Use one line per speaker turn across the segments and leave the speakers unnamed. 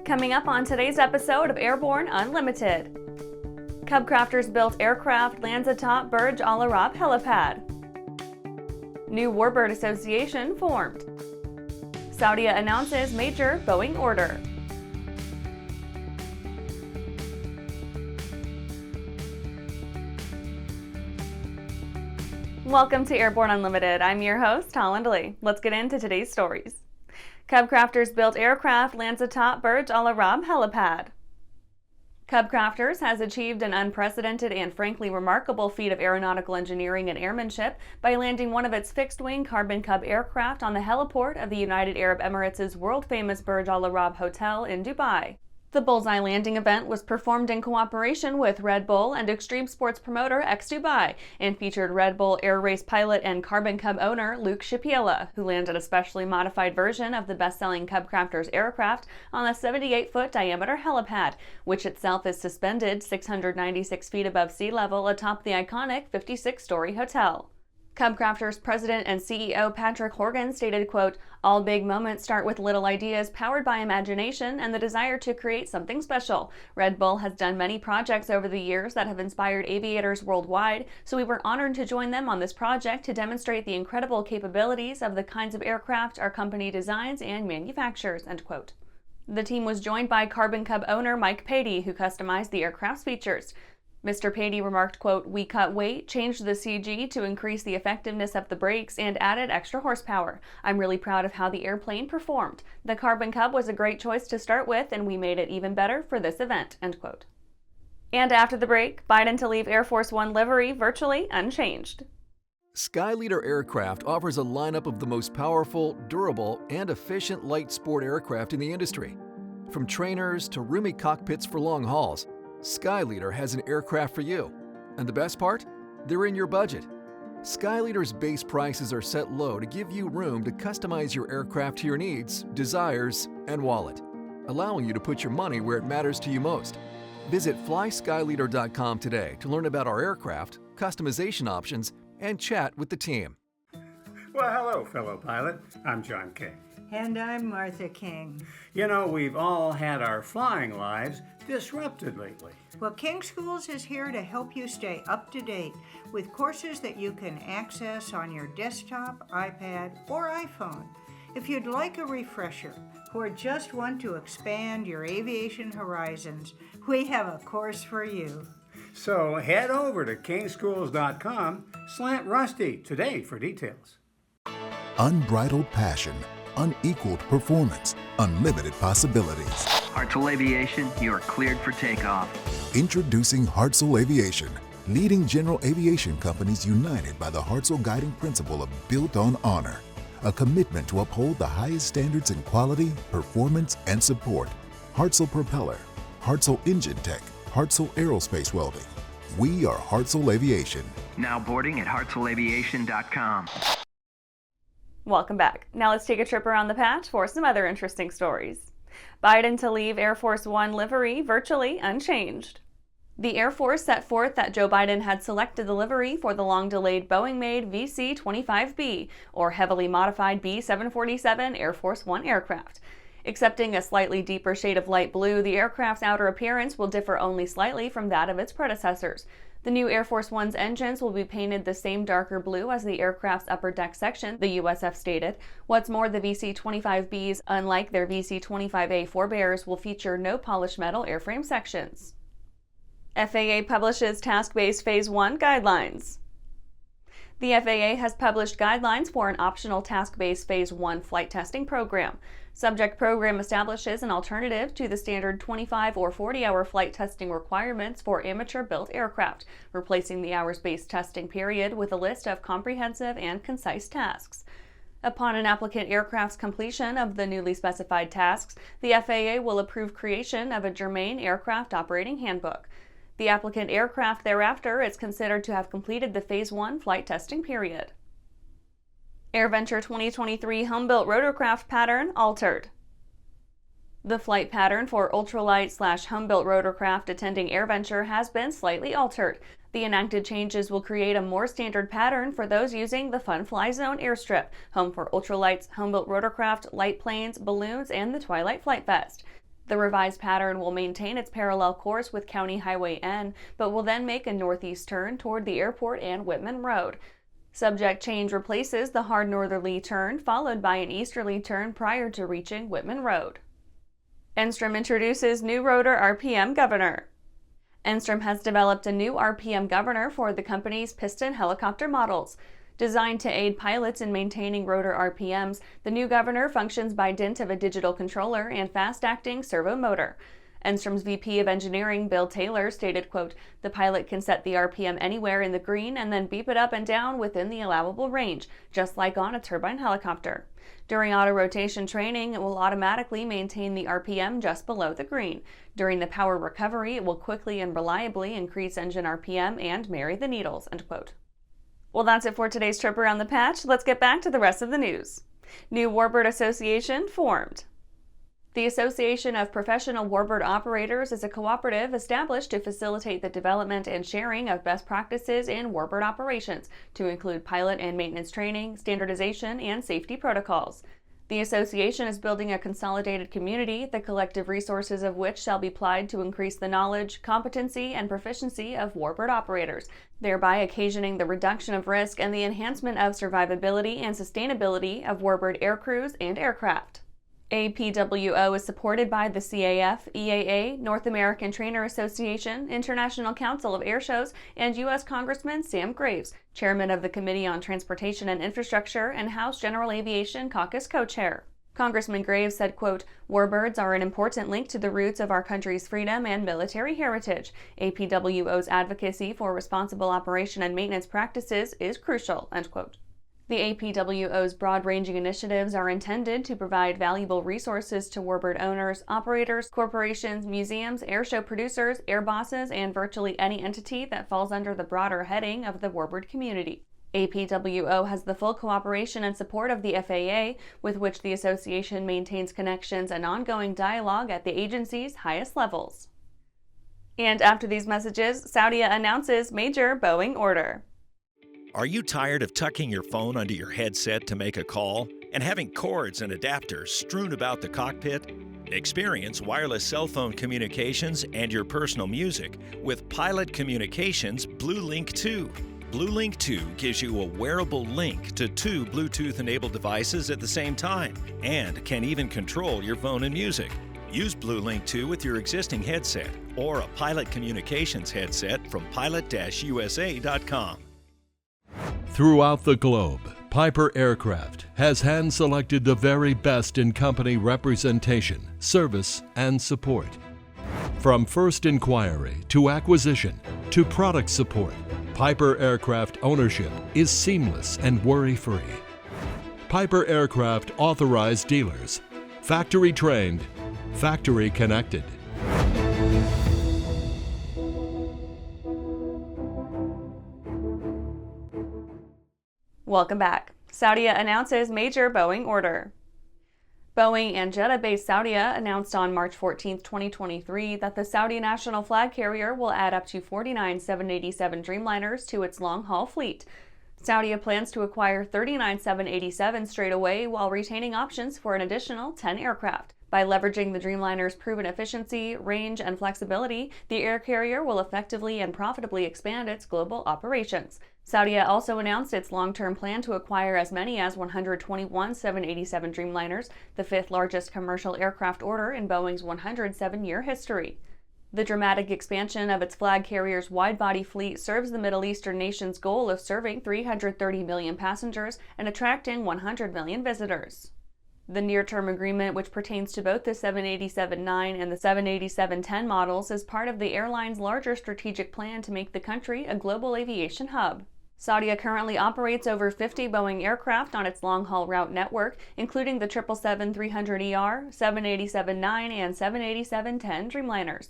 Coming up on today's episode of Airborne-Unlimited. CubCrafters built aircraft lands atop Burj Al Arab helipad. New Warbird association formed. Saudia announces major Boeing order. Welcome to Airborne Unlimited. I'm your host, Holland Lee. Let's get into today's stories. CubCrafters built aircraft lands atop Burj Al Arab helipad. CubCrafters has achieved an unprecedented and frankly remarkable feat of aeronautical engineering and airmanship by landing one of its fixed-wing Carbon Cub aircraft on the heliport of the United Arab Emirates' world-famous Burj Al Arab Hotel in Dubai. The Bullseye landing event was performed in cooperation with Red Bull and extreme sports promoter X-Dubai and featured Red Bull Air Race pilot and Carbon Cub owner Luke Shapiela, who landed a specially modified version of the best-selling CubCrafters aircraft on a 78-foot diameter helipad, which itself is suspended 696 feet above sea level atop the iconic 56-story hotel. CubCrafters President and CEO Patrick Horgan stated, quote, "All big moments start with little ideas powered by imagination and the desire to create something special. Red Bull has done many projects over the years that have inspired aviators worldwide, so we were honored to join them on this project to demonstrate the incredible capabilities of the kinds of aircraft our company designs and manufactures," end quote. The team was joined by Carbon Cub owner Mike Patey, who customized the aircraft's features. Mr. Patey remarked, quote, "We cut weight, changed the CG to increase the effectiveness of the brakes, and added extra horsepower. I'm really proud of how the airplane performed. The Carbon Cub was a great choice to start with, and we made it even better for this event," end quote. And after the break, Biden to leave Air Force One livery virtually unchanged.
Skyleader Aircraft offers a lineup of the most powerful, durable, and efficient light sport aircraft in the industry. From trainers to roomy cockpits for long hauls, Skyleader has an aircraft for you. And the best part? They're in your budget. Skyleader's base prices are set low to give you room to customize your aircraft to your needs, desires, and wallet, allowing you to put your money where it matters to you most. Visit flyskyleader.com today to learn about our aircraft, customization options, and chat with the team.
Well, hello, fellow pilot. I'm John King.
And I'm Martha King.
You know, we've all had our flying lives disrupted lately.
Well, King Schools is here to help you stay up to date with courses that you can access on your desktop, iPad, or iPhone. If you'd like a refresher or just want to expand your aviation horizons, we have a course for you.
So head over to kingschools.com/Rusty today for details.
Unbridled passion, unequaled performance, unlimited possibilities.
Hartzell Aviation, you are cleared for takeoff.
Introducing Hartzell Aviation, leading general aviation companies united by the Hartzell guiding principle of built on honor, a commitment to uphold the highest standards in quality, performance, and support. Hartzell Propeller, Hartzell Engine Tech, Hartzell Aerospace Welding. We are Hartzell Aviation.
Now boarding at hartzellaviation.com.
Welcome back. Now let's take a trip around the patch for some other interesting stories. Biden to leave Air Force One livery virtually unchanged. The Air Force set forth that Joe Biden had selected the livery for the long-delayed Boeing-made VC-25B, or heavily modified B-747 Air Force One aircraft. Accepting a slightly deeper shade of light blue, the aircraft's outer appearance will differ only slightly from that of its predecessors. The new Air Force One's engines will be painted the same darker blue as the aircraft's upper deck section, the USF stated. What's more, the VC-25Bs, unlike their VC-25A forebears, will feature no polished metal airframe sections. FAA publishes task-based Phase 1 guidelines. The FAA has published guidelines for an optional task-based Phase 1 flight testing program. Subject program establishes an alternative to the standard 25 or 40-hour flight testing requirements for amateur-built aircraft, replacing the hours-based testing period with a list of comprehensive and concise tasks. Upon an applicant aircraft's completion of the newly specified tasks, the FAA will approve creation of a germane aircraft operating handbook. The applicant aircraft thereafter is considered to have completed the Phase 1 flight testing period. AirVenture 2023 home-built rotorcraft pattern altered. The flight pattern for ultralight/home-built rotorcraft attending AirVenture has been slightly altered. The enacted changes will create a more standard pattern for those using the Fun Fly Zone airstrip, home for ultralights, home-built rotorcraft, light planes, balloons, and the Twilight Flight Fest. The revised pattern will maintain its parallel course with County Highway N, but will then make a northeast turn toward the airport and Whitman Road. Subject change replaces the hard northerly turn, followed by an easterly turn prior to reaching Whitman Road. Enstrom introduces new rotor RPM governor. Enstrom has developed a new RPM governor for the company's piston helicopter models. Designed to aid pilots in maintaining rotor RPMs, the new governor functions by dint of a digital controller and fast-acting servo motor. Enstrom's VP of Engineering, Bill Taylor, stated, quote, "The pilot can set the RPM anywhere in the green and then beep it up and down within the allowable range, just like on a turbine helicopter. During auto-rotation training, it will automatically maintain the RPM just below the green. During the power recovery, it will quickly and reliably increase engine RPM and marry the needles," end quote. Well, that's it for today's trip around the patch. Let's get back to the rest of the news. New Warbird Association formed. The Association of Professional Warbird Operators is a cooperative established to facilitate the development and sharing of best practices in warbird operations, to include pilot and maintenance training, standardization, and safety protocols. The association is building a consolidated community, the collective resources of which shall be applied to increase the knowledge, competency, and proficiency of warbird operators, thereby occasioning the reduction of risk and the enhancement of survivability and sustainability of warbird aircrews and aircraft. APWO is supported by the CAF, EAA, North American Trainer Association, International Council of Airshows, and U.S. Congressman Sam Graves, chairman of the Committee on Transportation and Infrastructure and House General Aviation Caucus co-chair. Congressman Graves said, quote, "Warbirds are an important link to the roots of our country's freedom and military heritage. APWO's advocacy for responsible operation and maintenance practices is crucial," end quote. The APWO's broad-ranging initiatives are intended to provide valuable resources to warbird owners, operators, corporations, museums, airshow producers, air bosses, and virtually any entity that falls under the broader heading of the warbird community. APWO has the full cooperation and support of the FAA, with which the association maintains connections and ongoing dialogue at the agency's highest levels. And after these messages, Saudia announces major Boeing order.
Are you tired of tucking your phone under your headset to make a call and having cords and adapters strewn about the cockpit? Experience wireless cell phone communications and your personal music with Pilot Communications BlueLink 2. BlueLink 2 gives you a wearable link to two Bluetooth-enabled devices at the same time and can even control your phone and music. Use BlueLink 2 with your existing headset or a Pilot Communications headset from pilot-usa.com.
Throughout the globe, Piper Aircraft has hand-selected the very best in company representation, service, and support. From first inquiry to acquisition to product support, Piper Aircraft ownership is seamless and worry-free. Piper Aircraft authorized dealers, factory trained, factory connected.
Welcome back. Saudia announces major Boeing order. Boeing and Jeddah-based Saudia announced on March 14, 2023 that the Saudi national flag carrier will add up to 49 787 Dreamliners to its long-haul fleet. Saudia plans to acquire 39 787s straight away while retaining options for an additional 10 aircraft. By leveraging the Dreamliner's proven efficiency, range, and flexibility, the air carrier will effectively and profitably expand its global operations. Saudia also announced its long-term plan to acquire as many as 121 787 Dreamliners, the fifth largest commercial aircraft order in Boeing's 107-year history. The dramatic expansion of its flag carrier's wide-body fleet serves the Middle Eastern nation's goal of serving 330 million passengers and attracting 100 million visitors. The near-term agreement, which pertains to both the 787-9 and the 787-10 models, is part of the airline's larger strategic plan to make the country a global aviation hub. Saudia currently operates over 50 Boeing aircraft on its long-haul route network, including the 777-300ER, 787-9, and 787-10 Dreamliners.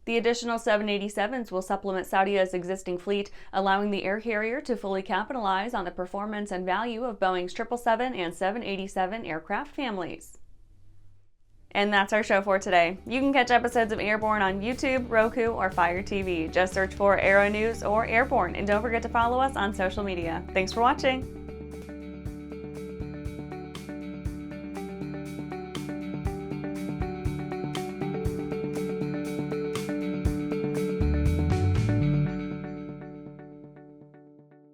The additional 787s will supplement Saudia's existing fleet, allowing the air carrier to fully capitalize on the performance and value of Boeing's 777 and 787 aircraft families. And that's our show for today. You can catch episodes of Airborne on YouTube, Roku, or Fire TV. Just search for Aero-News or Airborne, and don't forget to follow us on social media. Thanks for watching!